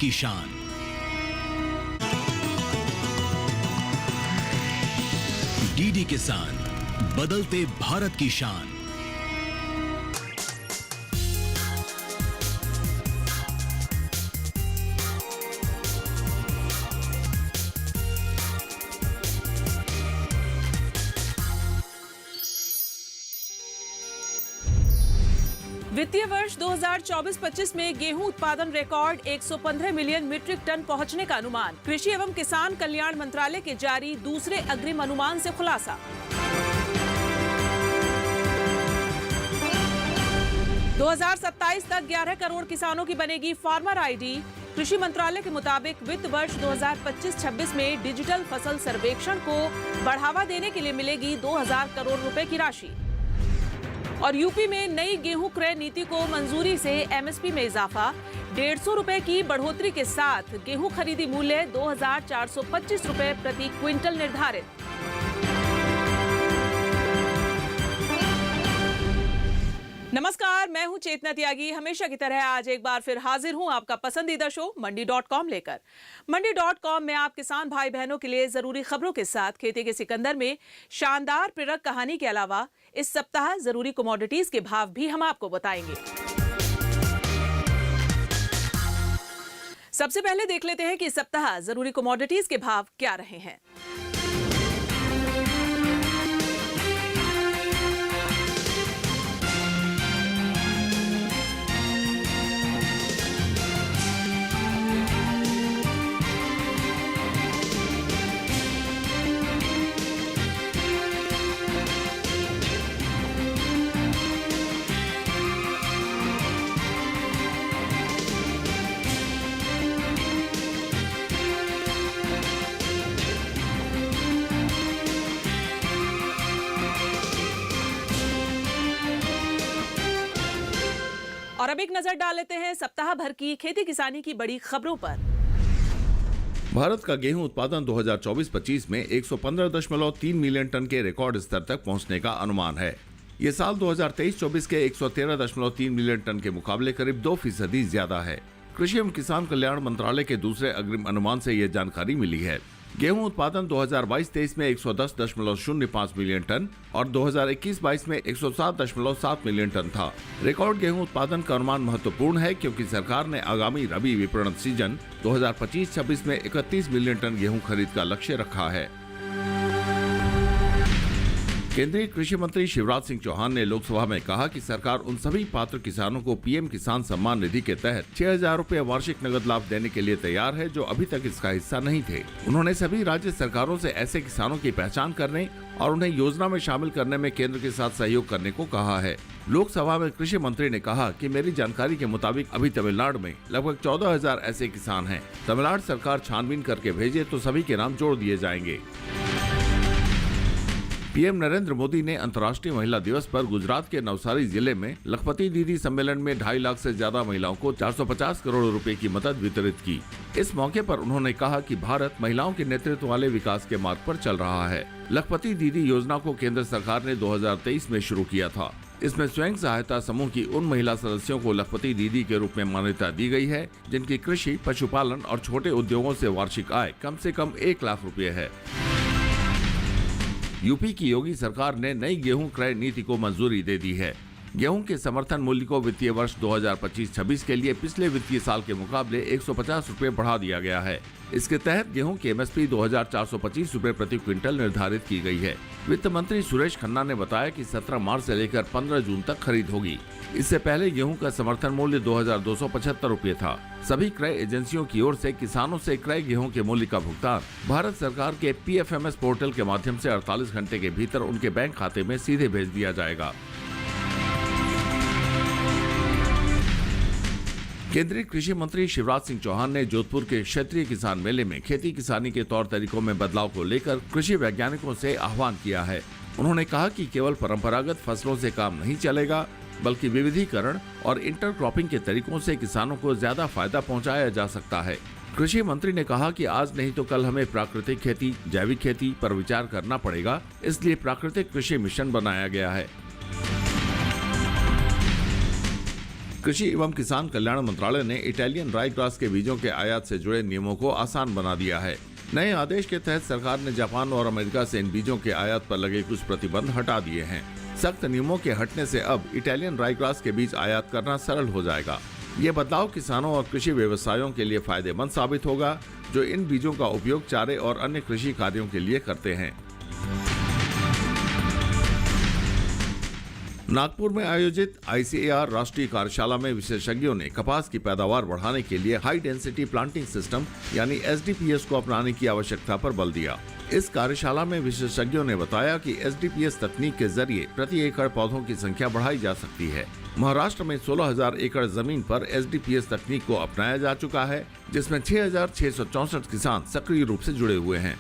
की शान। डीडी किसान, बदलते भारत की शान। वित्तीय वर्ष 2024-25 में गेहूं उत्पादन रिकॉर्ड 115 मिलियन मीट्रिक टन पहुंचने का अनुमान। कृषि एवं किसान कल्याण मंत्रालय के जारी दूसरे अग्रिम अनुमान से खुलासा। दो 2027 तक 11 करोड़ किसानों की बनेगी फार्मर आईडी। कृषि मंत्रालय के मुताबिक वित्त वर्ष 2025-26 में डिजिटल फसल सर्वेक्षण को बढ़ावा देने के लिए मिलेगी 2000 करोड़ रुपए की राशि। और यूपी में नई गेहूं क्रय नीति को मंजूरी से एमएसपी में इजाफा। 150 रुपए की बढ़ोतरी के साथ गेहूं खरीदी मूल्य 2425 रुपए प्रति क्विंटल निर्धारित। नमस्कार, मैं हूं चेतना त्यागी। हमेशा की तरह आज एक बार फिर हाजिर हूं आपका पसंदीदा शो मंडी.com लेकर। मंडी.com में आप किसान भाई बहनों के लिए जरूरी खबरों के साथ खेती के सिकंदर में शानदार प्रेरक कहानी के अलावा इस सप्ताह जरूरी कमोडिटीज के भाव भी हम आपको बताएंगे। सबसे पहले देख लेते हैं कि इस सप्ताह जरूरी कमोडिटीज के भाव क्या रहे हैं। और अब एक नजर डाल लेते हैं सप्ताह भर की खेती किसानी की बड़ी खबरों पर। भारत का गेहूं उत्पादन 2024-25 में 115.3 मिलियन टन के रिकॉर्ड स्तर तक पहुंचने का अनुमान है। ये साल 2023-24 के 113.3 मिलियन टन के मुकाबले करीब 2% ज्यादा है। कृषि एवं किसान कल्याण मंत्रालय के दूसरे अग्रिम अनुमान से ये जानकारी मिली है। गेहूं उत्पादन 2022-23 में 110.05 मिलियन टन और 2021-22 में 107.7 मिलियन टन था। रिकॉर्ड गेहूं उत्पादन का अनुमान महत्वपूर्ण है क्योंकि सरकार ने आगामी रबी विपणन सीजन 2025-26 में 31 मिलियन टन गेहूं खरीद का लक्ष्य रखा है। केंद्रीय कृषि मंत्री शिवराज सिंह चौहान ने लोकसभा में कहा कि सरकार उन सभी पात्र किसानों को पीएम किसान सम्मान निधि के तहत 6000 रुपए वार्षिक नगद लाभ देने के लिए तैयार है जो अभी तक इसका हिस्सा नहीं थे। उन्होंने सभी राज्य सरकारों से ऐसे किसानों की पहचान करने और उन्हें योजना में शामिल करने में केंद्र के साथ सहयोग करने को कहा है। लोकसभा में कृषि मंत्री ने कहा कि मेरी जानकारी के मुताबिक अभी तमिलनाडु में लगभग 14,000 ऐसे किसान हैं। तमिलनाडु सरकार छानबीन करके भेजे तो सभी के नाम जोड़ दिए जाएंगे। पीएम नरेंद्र मोदी ने अंतर्राष्ट्रीय महिला दिवस पर गुजरात के नवसारी जिले में लखपति दीदी सम्मेलन में 2.5 लाख से ज्यादा महिलाओं को 450 करोड़ रुपए की मदद वितरित की। इस मौके पर उन्होंने कहा कि भारत महिलाओं के नेतृत्व वाले विकास के मार्ग पर चल रहा है। लखपति दीदी योजना को केंद्र सरकार ने 2023 में शुरू किया था। इसमें स्वयं सहायता समूह की उन महिला सदस्यों को लखपति दीदी के रूप में मान्यता दी गई है जिनकी कृषि, पशुपालन और छोटे उद्योगों से वार्षिक आय कम से कम 1 लाख रुपए है। यूपी की योगी सरकार ने नई गेहूं क्रय नीति को मंजूरी दे दी है। गेहूं के समर्थन मूल्य को वित्तीय वर्ष 2025-26 के लिए पिछले वित्तीय साल के मुकाबले 150 रुपए बढ़ा दिया गया है। इसके तहत गेहूं की एमएसपी 2425 रुपए प्रति क्विंटल निर्धारित की गई है। वित्त मंत्री सुरेश खन्ना ने बताया कि 17 मार्च से लेकर 15 जून तक खरीद होगी। इससे पहले गेहूं का समर्थन मूल्य 2275 रुपए था। सभी क्रय एजेंसियों की ओर से किसानों से क्रय गेहूं के मूल्य का भुगतान भारत सरकार के पीएफएमएस पोर्टल के माध्यम से 48 घंटे के भीतर उनके बैंक खाते में सीधे भेज दिया जाएगा। केंद्रीय कृषि मंत्री शिवराज सिंह चौहान ने जोधपुर के क्षेत्रीय किसान मेले में खेती किसानी के तौर तरीकों में बदलाव को लेकर कृषि वैज्ञानिकों से आह्वान किया है। उन्होंने कहा कि केवल परंपरागत फसलों से काम नहीं चलेगा, बल्कि विविधीकरण और इंटरक्रॉपिंग के तरीकों से किसानों को ज्यादा फायदा पहुंचाया जा सकता है। कृषि मंत्री ने कहा कि आज नहीं तो कल हमें प्राकृतिक खेती, जैविक खेती पर विचार करना पड़ेगा, इसलिए प्राकृतिक कृषि मिशन बनाया गया है। कृषि एवं किसान कल्याण मंत्रालय ने इटालियन राई ग्रास के बीजों के आयात से जुड़े नियमों को आसान बना दिया है। नए आदेश के तहत सरकार ने जापान और अमेरिका से इन बीजों के आयात पर लगे कुछ प्रतिबंध हटा दिए हैं। सख्त नियमों के हटने से अब इटालियन राई ग्रास के बीज आयात करना सरल हो जाएगा। ये बदलाव किसानों और कृषि व्यवसायों के लिए फायदेमंद साबित होगा, जो इन बीजों का उपयोग चारे और अन्य कृषि कार्यों के लिए करते हैं। नागपुर में आयोजित ICAR राष्ट्रीय कार्यशाला में विशेषज्ञों ने कपास की पैदावार बढ़ाने के लिए हाई डेंसिटी प्लांटिंग सिस्टम यानी SDPS को अपनाने की आवश्यकता पर बल दिया। इस कार्यशाला में विशेषज्ञों ने बताया कि SDPS तकनीक के जरिए प्रति एकड़ पौधों की संख्या बढ़ाई जा सकती है। महाराष्ट्र में 16,000 एकड़ जमीन पर SDPS तकनीक को अपनाया जा चुका है, जिसमें 6,664 किसान सक्रिय रूप से जुड़े हुए हैं।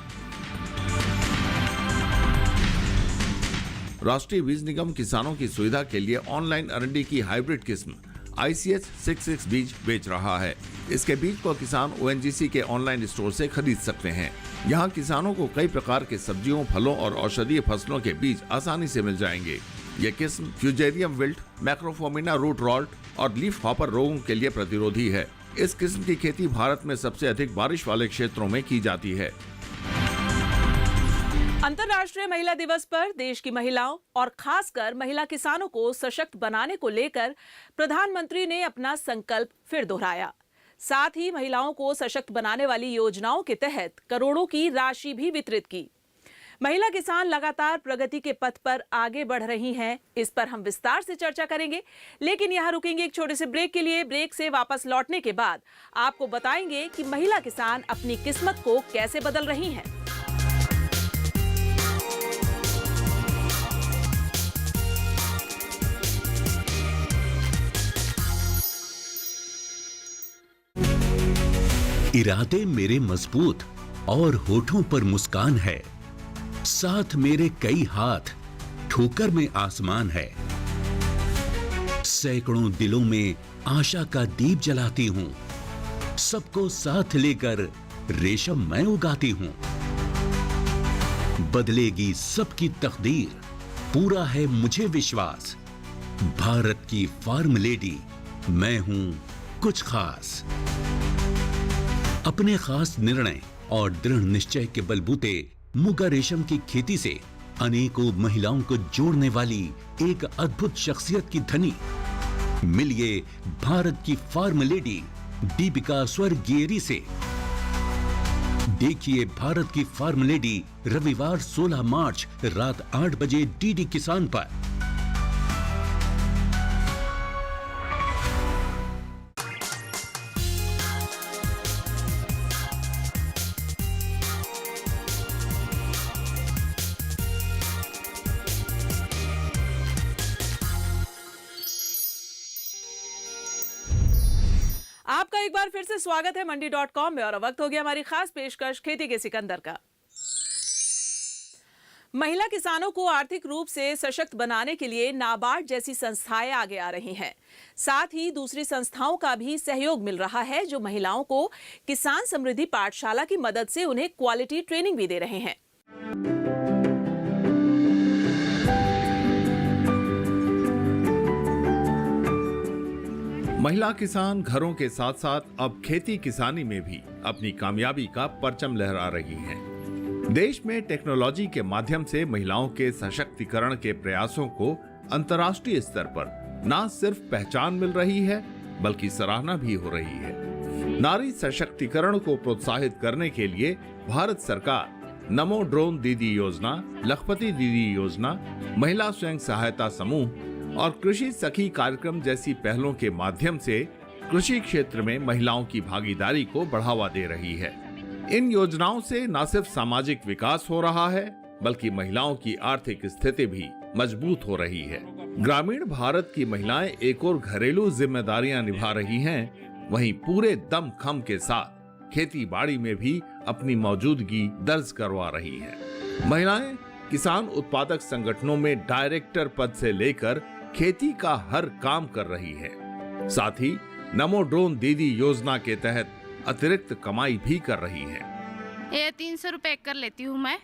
राष्ट्रीय बीज निगम किसानों की सुविधा के लिए ऑनलाइन अरंडी की हाइब्रिड किस्म ICH66 बीज बेच रहा है। इसके बीज को किसान ONGC के ऑनलाइन स्टोर से खरीद सकते हैं। यहाँ किसानों को कई प्रकार के सब्जियों, फलों और औषधीय फसलों के बीज आसानी से मिल जाएंगे। ये किस्म फ्यूजेरियम विल्ट, मैक्रोफोमिना रूट रॉट और लीफ हॉपर रोगों के लिए प्रतिरोधी है। इस किस्म की खेती भारत में सबसे अधिक बारिश वाले क्षेत्रों में की जाती है। अंतर्राष्ट्रीय महिला दिवस पर देश की महिलाओं और खासकर महिला किसानों को सशक्त बनाने को लेकर प्रधानमंत्री ने अपना संकल्प फिर दोहराया। साथ ही महिलाओं को सशक्त बनाने वाली योजनाओं के तहत करोड़ों की राशि भी वितरित की। महिला किसान लगातार प्रगति के पथ पर आगे बढ़ रही हैं, इस पर हम विस्तार से चर्चा करेंगे, लेकिन यहाँ रुकेंगे एक छोटे से ब्रेक के लिए। ब्रेक से वापस लौटने के बाद आपको बताएंगे कि महिला किसान अपनी किस्मत को कैसे बदल रही हैं। इरादे मेरे मजबूत और होठों पर मुस्कान है, साथ मेरे कई हाथ, ठोकर में आसमान है। सैकड़ों दिलों में आशा का दीप जलाती हूं, सबको साथ लेकर रेशम मैं उगाती हूं। बदलेगी सबकी तकदीर, पूरा है मुझे विश्वास। भारत की फार्म लेडी मैं हूं कुछ खास। अपने खास निर्णय और दृढ़ निश्चय के बलबूते मुगा रेशम की खेती से अनेकों महिलाओं को जोड़ने वाली एक अद्भुत शख्सियत की धनी। मिलिए भारत की फार्म लेडी दीपिका स्वर्गियरी से। देखिए भारत की फार्म लेडी रविवार 16 मार्च रात 8 बजे DD किसान पर। आपका एक बार फिर से स्वागत है मंडी.com में और वक्त हो गया हमारी खास पेशकश खेती के सिकंदर का। महिला किसानों को आर्थिक रूप से सशक्त बनाने के लिए नाबार्ड जैसी संस्थाएं आगे आ रही हैं। साथ ही दूसरी संस्थाओं का भी सहयोग मिल रहा है, जो महिलाओं को किसान समृद्धि पाठशाला की मदद से उन्हें क्वालिटी ट्रेनिंग भी दे रहे हैं। महिला किसान घरों के साथ साथ अब खेती किसानी में भी अपनी कामयाबी का परचम लहरा रही हैं। देश में टेक्नोलॉजी के माध्यम से महिलाओं के सशक्तिकरण के प्रयासों को अंतर्राष्ट्रीय स्तर पर न सिर्फ पहचान मिल रही है, बल्कि सराहना भी हो रही है। नारी सशक्तिकरण को प्रोत्साहित करने के लिए भारत सरकार नमो ड्रोन दीदी योजना, लखपति दीदी योजना, महिला स्वयं सहायता समूह और कृषि सखी कार्यक्रम जैसी पहलों के माध्यम से कृषि क्षेत्र में महिलाओं की भागीदारी को बढ़ावा दे रही है। इन योजनाओं से न सिर्फ सामाजिक विकास हो रहा है, बल्कि महिलाओं की आर्थिक स्थिति भी मजबूत हो रही है। ग्रामीण भारत की महिलाएं एक और घरेलू जिम्मेदारियां निभा रही हैं, वहीं पूरे दमखम के साथ खेती बाड़ी में भी अपनी मौजूदगी दर्ज करवा रही है। महिलाएं किसान उत्पादक संगठनों में डायरेक्टर पद से लेकर खेती का हर काम कर रही है। साथ ही नमो ड्रोन दीदी योजना के तहत अतिरिक्त कमाई भी कर रही है। ये 300 रुपये एकड़ लेती हूँ मैं।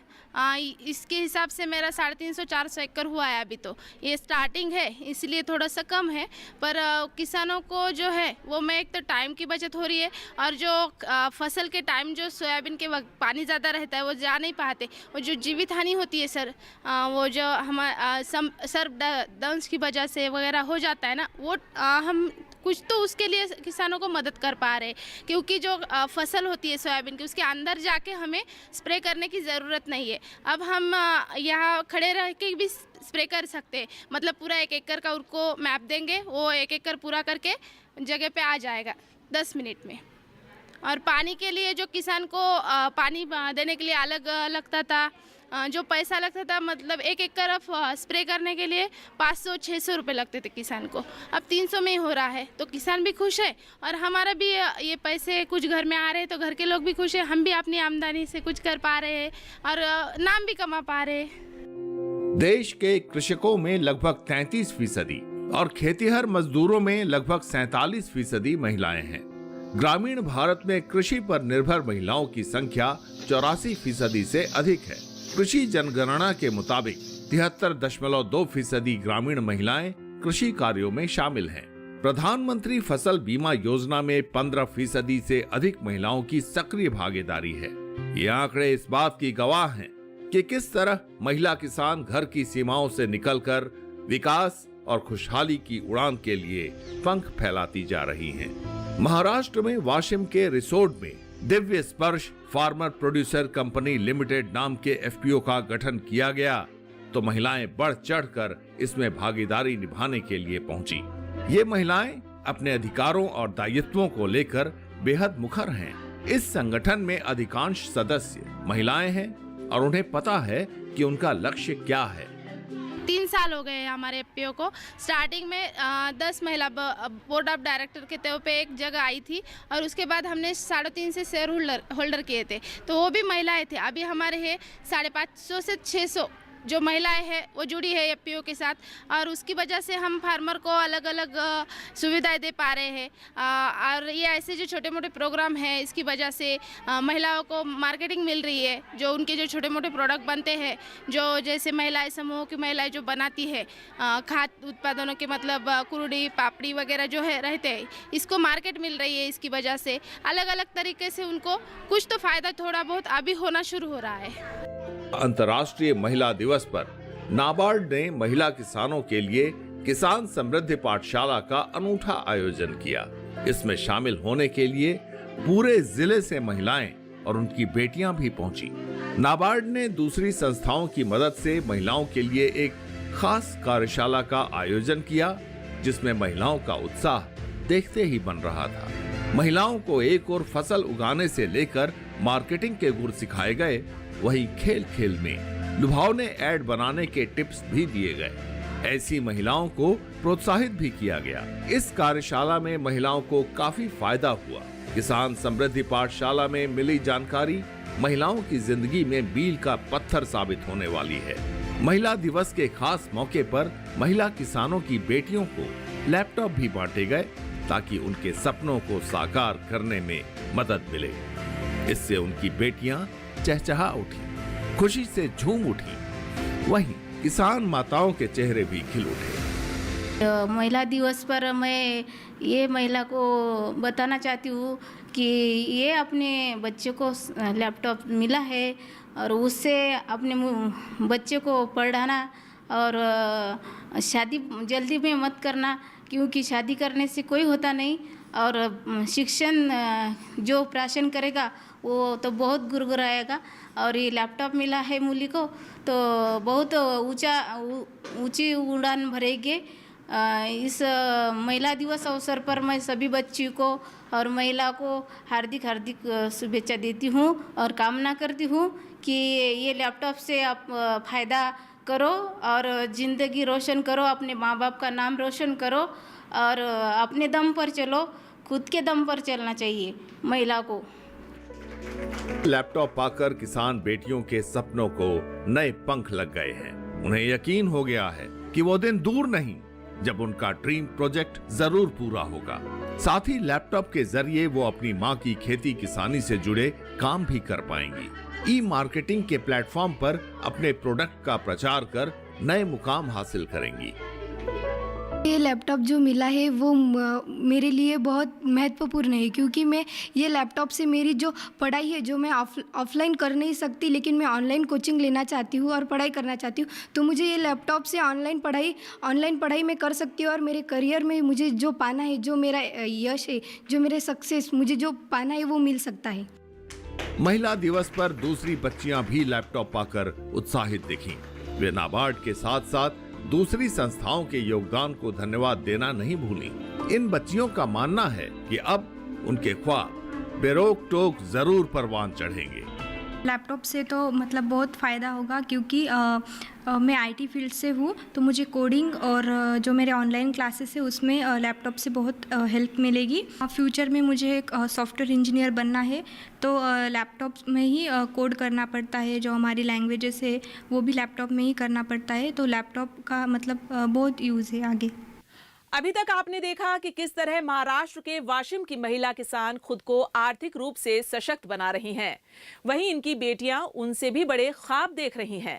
इसके हिसाब से मेरा 350-400 एकड़ हुआ है अभी। तो ये स्टार्टिंग है इसलिए थोड़ा सा कम है, पर किसानों को जो है वो में एक तो टाइम की बचत हो रही है, और जो फसल के टाइम जो सोयाबीन के वक्त पानी ज़्यादा रहता है वो जा नहीं पाते, वो जो जीवित हानि होती है सर, वो जो हमारा सर्पदंश की वजह से वगैरह हो जाता है ना, वो हम कुछ तो उसके लिए किसानों को मदद कर पा रहे हैं, क्योंकि जो फसल होती है सोयाबीन की उसके अंदर जाके हमें स्प्रे करने की ज़रूरत नहीं है। अब हम यहाँ खड़े रह के भी स्प्रे कर सकते हैं, मतलब पूरा 1 एकड़ का उनको मैप देंगे, वो 1 एकड़ पूरा करके जगह पे आ जाएगा 10 मिनट में। और पानी के लिए जो किसान को पानी देने के लिए अलग लगता था, जो पैसा लगता था, मतलब 1 एकड़ स्प्रे करने के लिए 500-600 रुपये लगते थे किसान को, अब 300 में ही हो रहा है। तो किसान भी खुश है और हमारा भी ये पैसे कुछ घर में आ रहे हैं, तो घर के लोग भी खुश है, हम भी अपनी आमदनी से कुछ कर पा रहे हैं और नाम भी कमा पा रहे हैं। देश के कृषकों में लगभग 33% और खेतीहर मजदूरों में लगभग 47% महिलाएं हैं। ग्रामीण भारत में कृषि पर निर्भर महिलाओं की संख्या 84% से अधिक है। कृषि जनगणना के मुताबिक 73.2% ग्रामीण महिलाएं कृषि कार्यों में शामिल हैं। प्रधानमंत्री फसल बीमा योजना में 15% से अधिक महिलाओं की सक्रिय भागीदारी है। ये आंकड़े इस बात की गवाह हैं कि किस तरह महिला किसान घर की सीमाओं से निकलकर विकास और खुशहाली की उड़ान के लिए पंख फैलाती जा रही हैं। महाराष्ट्र में वाशिम के रिसोड में दिव्य स्पर्श फार्मर प्रोड्यूसर कंपनी लिमिटेड नाम के एफपीओ का गठन किया गया, तो महिलाएं बढ़ चढ़कर इसमें भागीदारी निभाने के लिए पहुंची। ये महिलाएं अपने अधिकारों और दायित्वों को लेकर बेहद मुखर हैं। इस संगठन में अधिकांश सदस्य महिलाएं हैं और उन्हें पता है कि उनका लक्ष्य क्या है। 3 साल हो गए हमारे एफपीओ को। स्टार्टिंग में 10 महिला बोर्ड ऑफ डायरेक्टर के तौर पे एक जगह आई थी, और उसके बाद हमने 3.5 से शेयर होल्डर किए थे, तो वो भी महिलाएं थे। अभी हमारे है 550 से 600 जो महिलाएं हैं वो जुड़ी है एफपीओ के साथ, और उसकी वजह से हम फार्मर को अलग अलग सुविधाएं दे पा रहे हैं। और ये ऐसे जो छोटे मोटे प्रोग्राम हैं इसकी वजह से महिलाओं को मार्केटिंग मिल रही है। जो उनके जो छोटे मोटे प्रोडक्ट बनते हैं, जो जैसे महिलाएं समूह की महिलाएं जो बनाती है खाद्य उत्पादनों के, मतलब कुरड़ी पापड़ी वगैरह जो है रहते हैं, इसको मार्केट मिल रही है। इसकी वजह से अलग अलग तरीके से उनको कुछ तो फायदा थोड़ा बहुत अभी होना शुरू हो रहा है। अंतर्राष्ट्रीय महिला दिवस पर नाबार्ड ने महिला किसानों के लिए किसान समृद्धि पाठशाला का अनूठा आयोजन किया। इसमें शामिल होने के लिए पूरे जिले से महिलाएं और उनकी बेटियां भी पहुंची। नाबार्ड ने दूसरी संस्थाओं की मदद से महिलाओं के लिए एक खास कार्यशाला का आयोजन किया, जिसमें महिलाओं का उत्साह देखते ही बन रहा था। महिलाओं को एक और फसल उगाने से लेकर मार्केटिंग के गुर सिखाए गए, वहीं खेल खेल में लुभावने ऐड बनाने के टिप्स भी दिए गए। ऐसी महिलाओं को प्रोत्साहित भी किया गया। इस कार्यशाला में महिलाओं को काफी फायदा हुआ। किसान समृद्धि पाठशाला में मिली जानकारी महिलाओं की जिंदगी में मील का पत्थर साबित होने वाली है। महिला दिवस के खास मौके पर महिला किसानों की बेटियों को लैपटॉप भी बांटे गए, ताकि उनके सपनों को साकार करने में मदद मिले। इससे उनकी बेटियां चहचहा उठी, खुशी से झूम उठी। वहीं किसान माताओं के चेहरे भी खिल उठे। महिला दिवस पर मैं ये महिला को बताना चाहती हूँ कि ये अपने बच्चे को लैपटॉप मिला है, और उससे अपने बच्चे को पढ़ाना, और शादी जल्दी में मत करना, क्योंकि शादी करने से कोई होता नहीं, और शिक्षण जो प्राशन करेगा वो तो बहुत गुरगुराएगा। और ये लैपटॉप मिला है मूली को तो बहुत ऊंची उड़ान भरेगी। इस महिला दिवस अवसर पर मैं सभी बच्चियों को और महिला को हार्दिक शुभेच्छा देती हूँ, और कामना करती हूँ कि ये लैपटॉप से आप फ़ायदा करो और ज़िंदगी रोशन करो, अपने माँ बाप का नाम रोशन करो, और अपने दम पर चलो, खुद के दम पर चलना चाहिए महिला को। लैपटॉप पाकर किसान बेटियों के सपनों को नए पंख लग गए हैं। उन्हें यकीन हो गया है कि वो दिन दूर नहीं जब उनका ड्रीम प्रोजेक्ट जरूर पूरा होगा। साथ ही लैपटॉप के जरिए वो अपनी मां की खेती किसानी से जुड़े काम भी कर पाएंगी। ई मार्केटिंग के प्लेटफॉर्म पर अपने प्रोडक्ट का प्रचार कर नए मुकाम हासिल करेंगी। ये लैपटॉप जो मिला है वो मेरे लिए बहुत महत्वपूर्ण है, क्योंकि मैं ये लैपटॉप से मेरी जो पढ़ाई है, जो मैं ऑफलाइन कर नहीं सकती, लेकिन मैं ऑनलाइन कोचिंग लेना चाहती हूँ और पढ़ाई करना चाहती हूँ, तो मुझे ये लैपटॉप से ऑनलाइन पढ़ाई मैं कर सकती हूँ और मेरे करियर में मुझे जो पाना है, जो मेरा यश है, जो मेरे सक्सेस मुझे जो पाना है वो मिल सकता है। महिला दिवस पर दूसरी बच्चियां भी लैपटॉप पाकर उत्साहित दिखीं। वे नाबार्ड के साथ साथ दूसरी संस्थाओं के योगदान को धन्यवाद देना नहीं भूली। इन बच्चियों का मानना है कि अब उनके ख्वाब बेरोक टोक जरूर परवान चढ़ेंगे। लैपटॉप से तो मतलब बहुत फ़ायदा होगा, क्योंकि मैं आईटी फील्ड से हूँ, तो मुझे कोडिंग और जो मेरे ऑनलाइन क्लासेस है उसमें लैपटॉप से बहुत हेल्प मिलेगी। फ्यूचर में मुझे एक सॉफ्टवेयर इंजीनियर बनना है, तो लैपटॉप में ही कोड करना पड़ता है, जो हमारी लैंग्वेजेस है वो भी लैपटॉप में ही करना पड़ता है, तो लैपटॉप का मतलब बहुत यूज़ है आगे। अभी तक आपने देखा कि किस तरह महाराष्ट्र के वाशिम की महिला किसान खुद को आर्थिक रूप से सशक्त बना रही हैं। वहीं इनकी बेटियां उनसे भी बड़े ख्वाब देख रही हैं।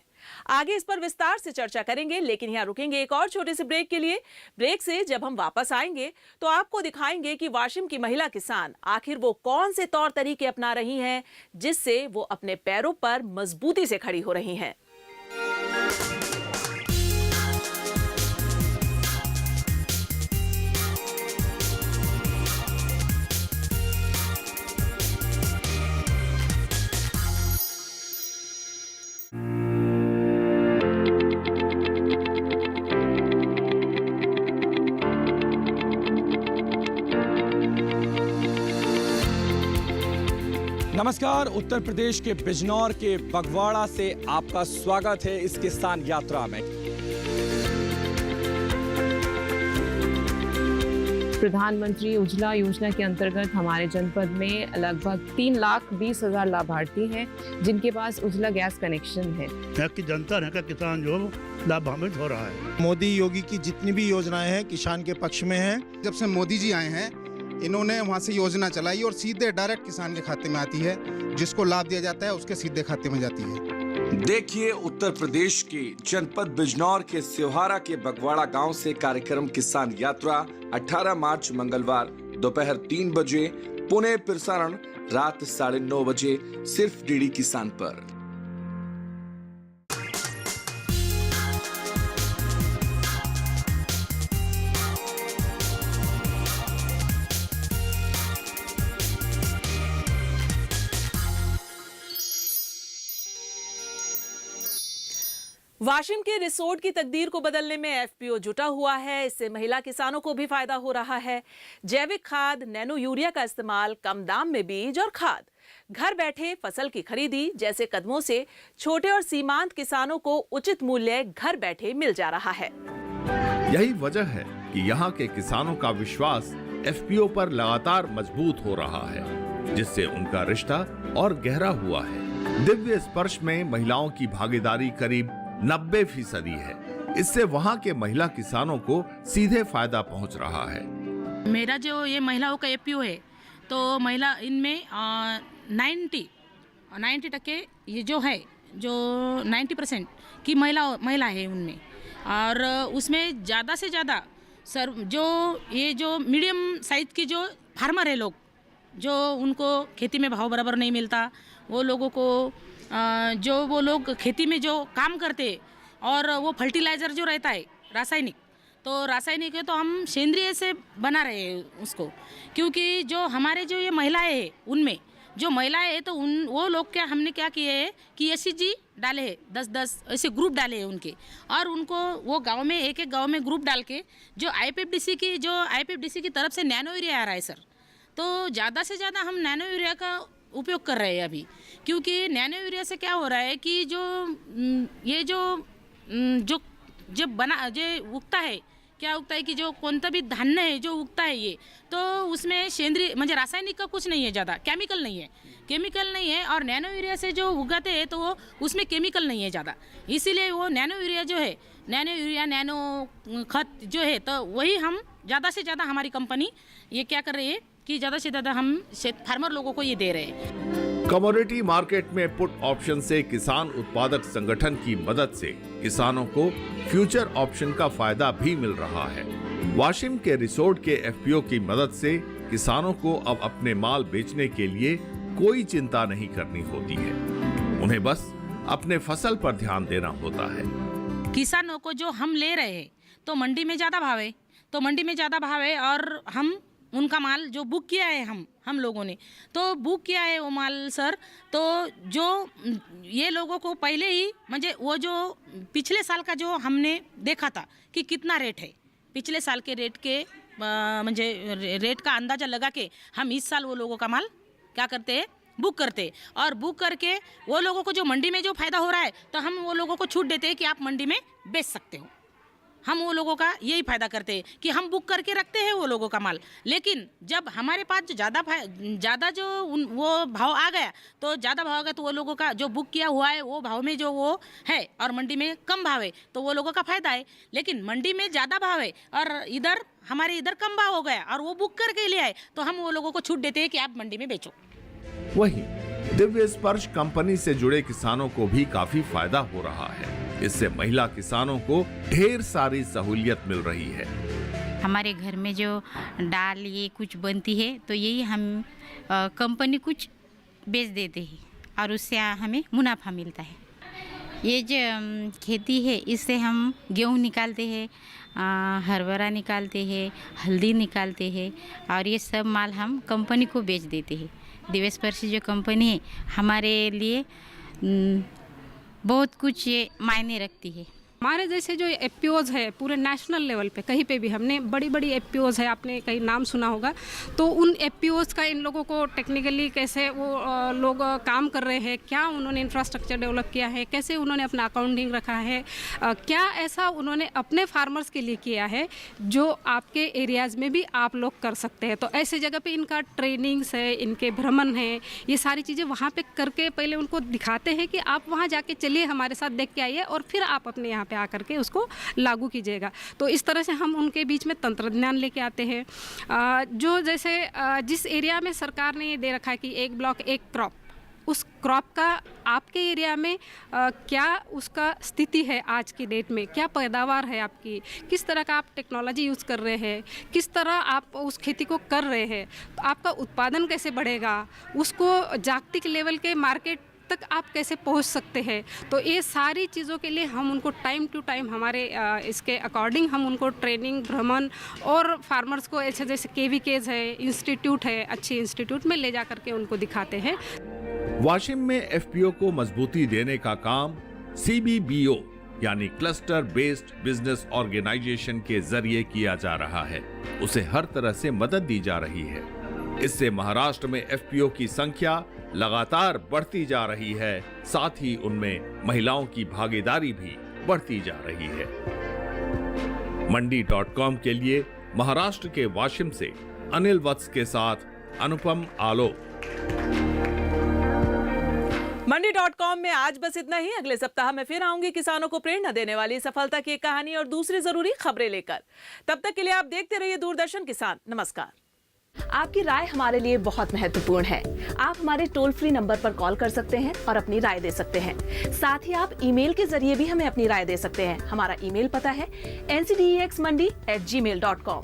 आगे इस पर विस्तार से चर्चा करेंगे, लेकिन यहाँ रुकेंगे एक और छोटे से ब्रेक के लिए। ब्रेक से जब हम वापस आएंगे तो आपको दिखाएंगे कि वाशिम की महिला किसान आखिर वो कौन से तौर तरीके अपना रही हैं जिससे वो अपने पैरों पर मजबूती से खड़ी हो रही हैं। नमस्कार, उत्तर प्रदेश के बिजनौर के बगवाड़ा से आपका स्वागत है इस किसान यात्रा में। प्रधानमंत्री उज्ज्वला योजना के अंतर्गत हमारे जनपद में लगभग 3,20,000 लाभार्थी हैं जिनके पास उज्ज्वला गैस कनेक्शन है। यहाँ की जनता, यहाँ का किसान जो लाभान्वित हो रहा है। मोदी योगी की जितनी भी योजनाएं हैं किसान के पक्ष में हैं। जब से मोदी जी आए हैं, इन्होंने वहाँ से योजना चलाई और सीधे डायरेक्ट किसान के खाते में आती है। जिसको लाभ दिया जाता है उसके सीधे खाते में जाती है। देखिए उत्तर प्रदेश के जनपद बिजनौर के सिवहारा के बगवाड़ा गांव से कार्यक्रम किसान यात्रा 18 मार्च मंगलवार दोपहर 3 बजे, पुनः प्रसारण रात 9:30 बजे, सिर्फ डीडी किसान पर। वाशिम के रिसोर्ट की तकदीर को बदलने में एफपीओ जुटा हुआ है। इससे महिला किसानों को भी फायदा हो रहा है। जैविक खाद, नैनो यूरिया का इस्तेमाल, कम दाम में बीज और खाद, घर बैठे फसल की खरीदी जैसे कदमों से छोटे और सीमांत किसानों को उचित मूल्य घर बैठे मिल जा रहा है। यही वजह है कि यहाँ के किसानों का विश्वास एफपीओ पर लगातार मजबूत हो रहा है, जिससे उनका रिश्ता और गहरा हुआ है। दिव्य स्पर्श में महिलाओं की भागीदारी करीब 90% है। इससे वहाँ के महिला किसानों को सीधे फायदा पहुँच रहा है। मेरा जो ये महिलाओं का एफपीओ है, तो महिला इनमें 90% ये जो है, जो 90% की महिला है उनमें, और उसमें ज़्यादा से ज़्यादा सर जो मीडियम साइज की जो फार्मर है लोग, जो उनको खेती में भाव बराबर नहीं मिलता, वो लोगों को जो वो लोग खेती में जो काम करते और वो फर्टिलाइज़र जो रहता है रासायनिक, तो रासायनिक है तो हम सेंद्रिय से बना रहे हैं उसको, क्योंकि जो हमारे जो ये महिलाएं हैं उनमें जो महिलाएं हैं तो वो लोग क्या हमने क्या किए हैं कि एससीजी डाले हैं, 10-10 ऐसे ग्रुप डाले हैं उनके, और उनको वो गांव में एक गांव में ग्रुप डाल के जो आईपीएफडीसी की तरफ से नैनो यूरिया आ रहा है सर, तो ज़्यादा से ज़्यादा हम नैनो यूरिया का उपयोग कर रहे हैं अभी, क्योंकि नैनो यूरिया से क्या हो रहा है कि जब उगता है, क्या उगता है कि जो कौन सा भी धान्य है जो उगता है ये, तो उसमें सेंद्रीय म्हणजे रासायनिक का कुछ नहीं है, ज़्यादा केमिकल नहीं है, और नैनो यूरिया से जो उगाते हैं तो उसमें केमिकल नहीं है ज़्यादा, इसीलिए वो नैनो यूरिया जो है, नैनो खत जो है, तो वही हम ज़्यादा से ज़्यादा हमारी कंपनी ये क्या कर रही है कि ज़्यादा से ज़्यादा हम फार्मर लोगों को ये दे रहे हैं। कमोडिटी मार्केट में पुट ऑप्शन से किसान उत्पादक संगठन की मदद से किसानों को फ्यूचर ऑप्शन का फायदा भी मिल रहा है। वाशिम के रिसोर्ट के एफपीओ की मदद से किसानों को अब अपने माल बेचने के लिए कोई चिंता नहीं करनी होती है। उन्हें बस अपने फसल पर ध्यान देना होता है। किसानों को जो हम ले रहे हैं तो मंडी में ज़्यादा भाव है, तो मंडी में ज़्यादा भाव है और हम उनका माल जो बुक किया है हम लोगों ने तो बुक किया है वो माल सर, तो जो ये लोगों को पहले ही मुझे वो जो पिछले साल का जो हमने देखा था कि कितना रेट है, पिछले साल के रेट के मुझे रेट का अंदाज़ा लगा के हम इस साल वो लोगों का माल क्या करते हैं बुक करते, और बुक करके वो लोगों को जो मंडी में जो फ़ायदा हो रहा है तो हम वो लोगों को छूट देते हैं कि आप मंडी में बेच सकते हो। हम वो लोगों का यही फ़ायदा करते हैं कि हम बुक करके रखते हैं वो लोगों का माल, लेकिन जब हमारे पास जो ज़्यादा जो वो भाव आ गया तो ज़्यादा भाव आ गया तो वो लोगों का जो बुक किया हुआ है वो भाव में जो वो है और मंडी में कम भाव है तो वो लोगों का फ़ायदा है। लेकिन मंडी में ज़्यादा भाव है और इधर हमारे इधर कम भाव हो गया और वो बुक करके ले आए तो हम वो लोगों को छूट देते हैं कि आप मंडी में बेचो। वहीं दिव्य स्पर्श कंपनी से जुड़े किसानों को भी काफी फायदा हो रहा है। इससे महिला किसानों को ढेर सारी सहूलियत मिल रही है। हमारे घर में जो दाल ये कुछ बनती है तो यही हम कंपनी कुछ बेच देते हैं और उससे हमें मुनाफा मिलता है। ये जो खेती है इससे हम गेहूँ निकालते हैं, हरभरा निकालते हैं, हल्दी निकालते हैं और ये सब माल हम कंपनी को बेच देते हैं। दिव्य स्पर्श जो कंपनी है हमारे लिए बहुत कुछ ये मायने रखती है। हमारे जैसे जो एफपीओज है पूरे नेशनल लेवल पे कहीं पे भी हमने बड़ी बड़ी एफपीओज है, आपने कहीं नाम सुना होगा, तो उन एफपीओज का इन लोगों को टेक्निकली कैसे वो लोग काम कर रहे हैं, क्या उन्होंने इंफ्रास्ट्रक्चर डेवलप किया है, कैसे उन्होंने अपना अकाउंटिंग रखा है, क्या ऐसा उन्होंने अपने फार्मर्स के लिए किया है जो आपके एरियाज़ में भी आप लोग कर सकते हैं। तो ऐसे जगह पे इनका ट्रेनिंग्स है, इनके भ्रमण है, ये सारी चीज़ें वहाँ पे करके पहले उनको दिखाते हैं कि आप वहाँ जाके चलिए हमारे साथ देख के आइए और फिर आप अपने यहाँ पे आकर के उसको लागू कीजिएगा। तो इस तरह से हम उनके बीच में तंत्रज्ञान लेके आते हैं। जो जैसे जिस एरिया में सरकार ने ये दे रखा है कि एक ब्लॉक एक क्रॉप, उस क्रॉप का आपके एरिया में क्या उसका स्थिति है, आज की डेट में क्या पैदावार है आपकी, किस तरह का आप टेक्नोलॉजी यूज़ कर रहे हैं, किस तरह आप उस खेती को कर रहे हैं, तो आपका उत्पादन कैसे बढ़ेगा, उसको जागतिक लेवल के मार्केट तक आप कैसे पहुंच सकते हैं। तो ये सारी चीज़ों के लिए हम उनको टाइम टू टाइम हमारे इसके अकॉर्डिंग हम उनको ट्रेनिंग भ्रमण और फार्मर्स को ऐसे जैसे केवीकेज है, इंस्टीट्यूट है, अच्छी इंस्टीट्यूट में ले जा करके उनको दिखाते हैं। वाशिम में एफपीओ को मजबूती देने का काम CBBO यानी क्लस्टर बेस्ड बिजनेस ऑर्गेनाइजेशन के जरिए किया जा रहा है। उसे हर तरह से मदद दी जा रही है। इससे महाराष्ट्र में एफपीओ की संख्या लगातार बढ़ती जा रही है, साथ ही उनमें महिलाओं की भागीदारी भी बढ़ती जा रही है। मंडी.com के लिए महाराष्ट्र के वाशिम से अनिल वत्स के साथ अनुपम आलोक। मंडी.com में आज बस इतना ही। अगले सप्ताह मैं फिर आऊंगी किसानों को प्रेरणा देने वाली सफलता की कहानी और दूसरी जरूरी खबरें लेकर। तब तक के लिए आप देखते रहिए दूरदर्शन किसान। नमस्कार। आपकी राय हमारे लिए बहुत महत्वपूर्ण है। आप हमारे टोल फ्री नंबर पर कॉल कर सकते हैं और अपनी राय दे सकते हैं। साथ ही आप ईमेल के जरिए भी हमें अपनी राय दे सकते हैं। हमारा ईमेल पता है ncdexmandi@gmail.com।